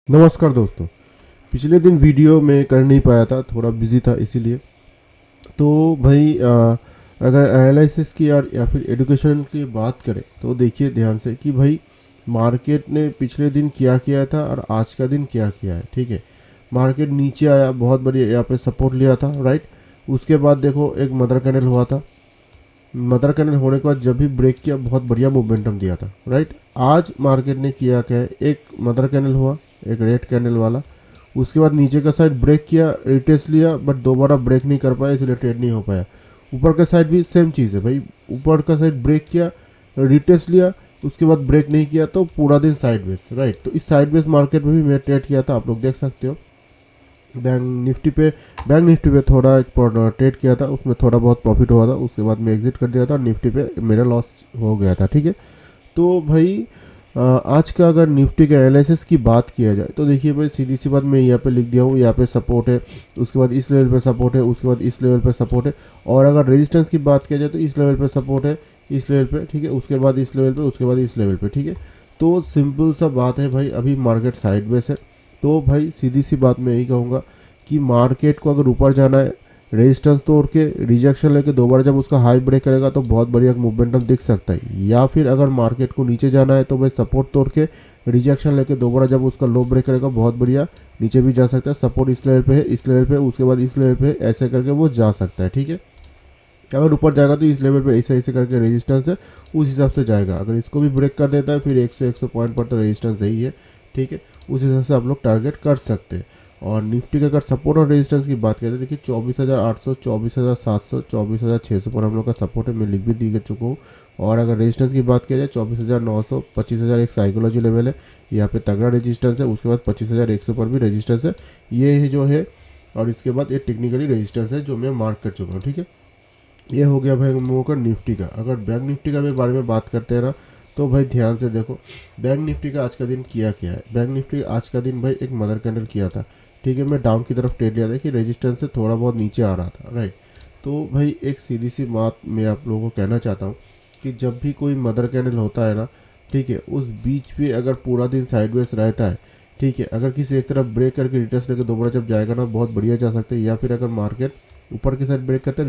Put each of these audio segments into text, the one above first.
नमस्कार दोस्तों। पिछले दिन वीडियो में कर नहीं पाया था, थोड़ा बिजी था इसीलिए। तो भाई अगर एनालिसिस की या फिर एजुकेशन की बात करें तो देखिए ध्यान से कि भाई मार्केट ने पिछले दिन क्या किया था और आज का दिन क्या किया है। ठीक है, मार्केट नीचे आया, बहुत बढ़िया, यहाँ पे सपोर्ट लिया था, राइट। उसके बाद देखो एक मदर कैंडल हुआ था। मदर कैंडल होने के बाद जब भी ब्रेक किया बहुत बढ़िया मोमेंटम दिया था, राइट। आज मार्केट ने किया क्या है, एक मदर कैंडल हुआ, एक रेड कैंडल वाला। उसके बाद नीचे का साइड ब्रेक किया, रिटेस्ट लिया, बट दोबारा ब्रेक नहीं कर पाया, इसलिए ट्रेड नहीं हो पाया। ऊपर का साइड भी सेम चीज़ है भाई, ऊपर का साइड ब्रेक किया, रिटेस्ट लिया, उसके बाद ब्रेक नहीं किया, तो पूरा दिन साइड बेस, राइट। तो इस साइड बेस मार्केट में भी मैं ट्रेड किया था, आप लोग देख सकते हो। बैंक निफ्टी पे थोड़ा एक ट्रेड किया था, उसमें थोड़ा बहुत प्रॉफिट हुआ था, उसके बाद मैं एग्जिट कर दिया था। निफ्टी पे मेरा लॉस हो गया था, ठीक है। तो भाई आज का अगर निफ्टी के एनालिसिस की बात किया जाए तो देखिए भाई, सीधी सी बात मैं यहाँ पे लिख दिया हूँ, यहाँ पे सपोर्ट है, उसके बाद इस लेवल पे सपोर्ट है, उसके बाद इस लेवल पे सपोर्ट है, और अगर रेजिस्टेंस की बात किया जाए तो इस लेवल पे सपोर्ट है, इस लेवल पे, ठीक है, उसके बाद इस लेवल पे, उसके बाद इस लेवल पे, ठीक है। तो सिंपल सा बात है भाई, अभी मार्केट साइडवेज है। तो भाई सीधी सी बात मैं यही कहूँगा कि मार्केट को अगर ऊपर जाना है, रेजिस्टेंस तोड़ के रिजेक्शन लेके दोबारा जब उसका हाई ब्रेक करेगा तो बहुत बढ़िया मोमेंटम दिख सकता है। या फिर अगर मार्केट को नीचे जाना है तो भाई सपोर्ट तोड़ के रिजेक्शन लेके दोबारा जब उसका लो ब्रेक करेगा बहुत बढ़िया नीचे भी जा सकता है। सपोर्ट इस लेवल पे है, इस लेवल पे, उसके बाद इस लेवल पे, ऐसे करके वो जा सकता है, ठीक है। अगर ऊपर जाएगा तो इस लेवल पे ऐसे ऐसे करके रेजिस्टेंस है, उस हिसाब से जाएगा। अगर इसको भी ब्रेक कर देता है फिर 100 पॉइंट पर तो रेजिस्टेंस सही है, ठीक है। उस हिसाब से आप लोग टारगेट कर सकते हैं। और निफ्टी का अगर सपोर्ट और रेजिस्टेंस की बात करें तो देखिए 24,800, 24,700, 24,600 पर हम लोग का सपोर्ट है, मैं लिख भी दी चुका हूँ। और अगर रेजिस्टेंस की बात किया जाए 24,900, 25,000 एक साइकोलॉजी लेवल है, यहाँ पे तगड़ा रेजिस्टेंस है। उसके बाद 25,100 पर भी रेजिस्टेंस है, ये है जो है। और इसके बाद ये टेक्निकली रेजिस्टेंस है जो मैं मार्क कर चुका हूँ, ठीक है। ये हो गया भाई हम लोगों का निफ्टी का। अगर बैंक निफ्टी का भी बारे में बात करते हैं ना, तो भाई ध्यान से देखो बैंक निफ्टी का आज का दिन किया क्या है। बैंक निफ्टी आज का दिन भाई एक मदर कैंडल किया था, ठीक है। मैं डाउन की तरफ ट्रेड लिया था कि रेजिस्टेंस से थोड़ा बहुत नीचे आ रहा था, राइट। तो भाई एक सीधी सी बात मैं आप लोगों को कहना चाहता हूँ कि जब भी कोई मदर कैंडल होता है ना, ठीक है, उस बीच पे अगर पूरा दिन साइडवेज रहता है, ठीक है, अगर किसी एक तरफ ब्रेक करके रिटेस्ट लेके दोबारा जब जाएगा ना बहुत बढ़िया जा सकता है। या फिर अगर मार्केट ऊपर की साइड ब्रेक करता है,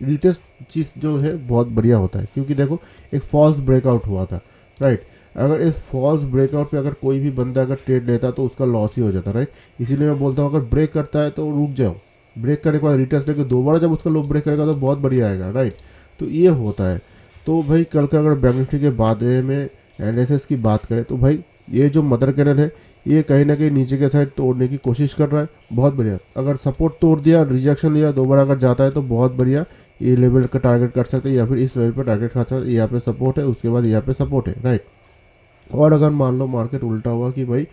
रिटेस्ट चीज़ जो है बहुत बढ़िया होता है, क्योंकि देखो एक फॉल्स ब्रेकआउट हुआ था, राइट। अगर इस फॉल्स ब्रेकआउट पे अगर कोई भी बंदा अगर ट्रेड लेता तो उसका लॉस ही हो जाता, राइट। इसीलिए मैं बोलता हूँ अगर ब्रेक करता है तो रुक जाओ, ब्रेक करने के बाद रिटेस्ट लेके दोबारा जब उसका लो ब्रेक करेगा तो बहुत बढ़िया आएगा, राइट। तो ये होता है। तो भाई कल का अगर बैंक निफ्टी के बारे में एनालिसिस की बात करें तो भाई ये जो मदर कैनल है ये कहीं ना कहीं नीचे के साइड तोड़ने की कोशिश कर रहा है, बहुत बढ़िया। अगर सपोर्ट तोड़ दिया, रिजेक्शन लिया, दोबारा अगर जाता है तो बहुत बढ़िया ये लेवल का टारगेट कर सकते हैं, या फिर इस लेवल पर टारगेट कर सकते हैं। यहाँ पे सपोर्ट है, उसके बाद यहाँ पे सपोर्ट है, राइट। और अगर मान लो मार्केट उल्टा हुआ कि भाई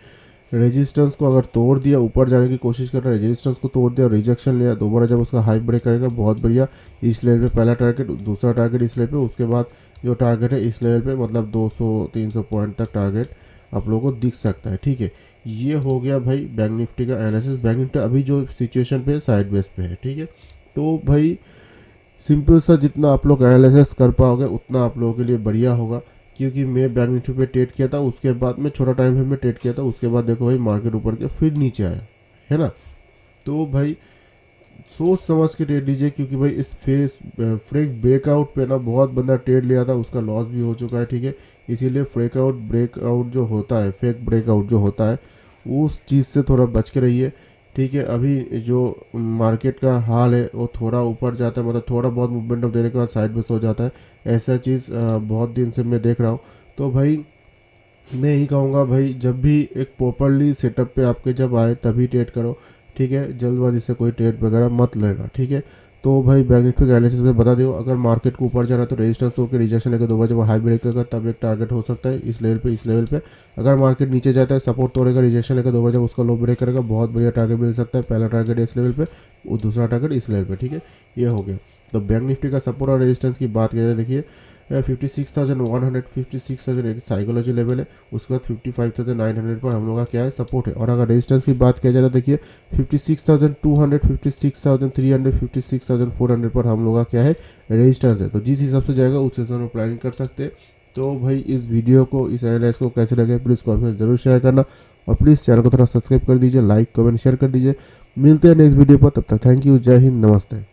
रेजिस्टेंस को अगर तोड़ दिया, ऊपर जाने की कोशिश कर रहा है, रेजिस्टेंस को तोड़ दिया, रिजेक्शन लिया, दोबारा जब उसका हाई ब्रेक करेगा बहुत बढ़िया इस लेवल पे पहला टारगेट, दूसरा टारगेट इस लेवल पे, उसके बाद जो टारगेट है इस लेवल पे, मतलब 200-300 पॉइंट तक टारगेट आप लोगों को दिख सकता है, ठीक है। ये हो गया भाई बैंक निफ्टी का एनालिसिस। बैंक निफ्टी अभी जो सिचुएशन पे साइड बेस पे है, ठीक है। तो भाई सिंपल सा जितना आप लोग एनालिसिस कर पाओगे उतना आप लोगों के लिए बढ़िया होगा, क्योंकि मैं बैंक निफ्टी पे ट्रेड किया था, उसके बाद में छोटा टाइम फ्रेम में ट्रेड किया था, उसके बाद देखो भाई मार्केट ऊपर के फिर नीचे आया है ना। तो भाई सोच समझ के ट्रेड लीजिए, क्योंकि भाई इस फ्रेक ब्रेकआउट पे ना बहुत बंदा ट्रेड लिया था, उसका लॉस भी हो चुका है, ठीक है। इसीलिए ब्रेकआउट जो होता है, फेक ब्रेकआउट जो होता है, उस चीज़ से थोड़ा बच के रहिए, ठीक है। अभी जो मार्केट का हाल है वो थोड़ा ऊपर जाता है, मतलब थोड़ा बहुत मूवमेंट देने के बाद साइड में सो जाता है, ऐसा चीज़ बहुत दिन से मैं देख रहा हूँ। तो भाई मैं यही कहूँगा भाई, जब भी एक प्रॉपरली सेटअप पे आपके जब आए तभी ट्रेड करो, ठीक है। जल्दबाजी से कोई ट्रेड वगैरह मत लेना, ठीक है। तो भाई बैंक निफ्टी का एनालिसिस में बता दो, अगर मार्केट को ऊपर जाना तो रेजिस्टेंस तोड़ के रिजेक्शन लेकर दोबारा जब हाई ब्रेक करेगा तब एक टारगेट हो सकता है इस लेवल पे, इस लेवल पे। अगर मार्केट नीचे जाता है, सपोर्ट तोड़ेगा, रिजेक्शन लेकर दोबारा जब उसका लो ब्रेक करेगा बहुत बढ़िया टारगेट मिल सकता है। पहला टारगेट इस लेवल पे, वो दूसरा टारगेट इस लेवल पे, ठीक है। ये हो गया। तो बैंक निफ्टी का सपोर्ट और रेजिस्टेंस की बात करें, देखिए 56,100, 56,000 एक साइकोलॉजी लेवल है, उसके बाद 55,900 पर हम लोग का क्या है, सपोर्ट है। और अगर रेजिस्टेंस की बात किया जाए तो देखिए 56,200, 56,300, 56,400 पर हम लोग का क्या है, रेजिस्टेंस है। तो जिस हिसाब से जाएगा उस हिसाब से प्लानिंग कर सकते हैं। तो भाई इस वीडियो को, इस एनालाइज को कैसे लगे प्लीज़ कमेंट में ज़रूर शेयर करना। और प्लीज़ चैनल को थोड़ा सब्सक्राइब कर दीजिए, लाइक कमेंट शेयर कर दीजिए। मिलते हैं नेक्स्ट वीडियो पर, तब तक थैंक यू, जय हिंद, नमस्ते।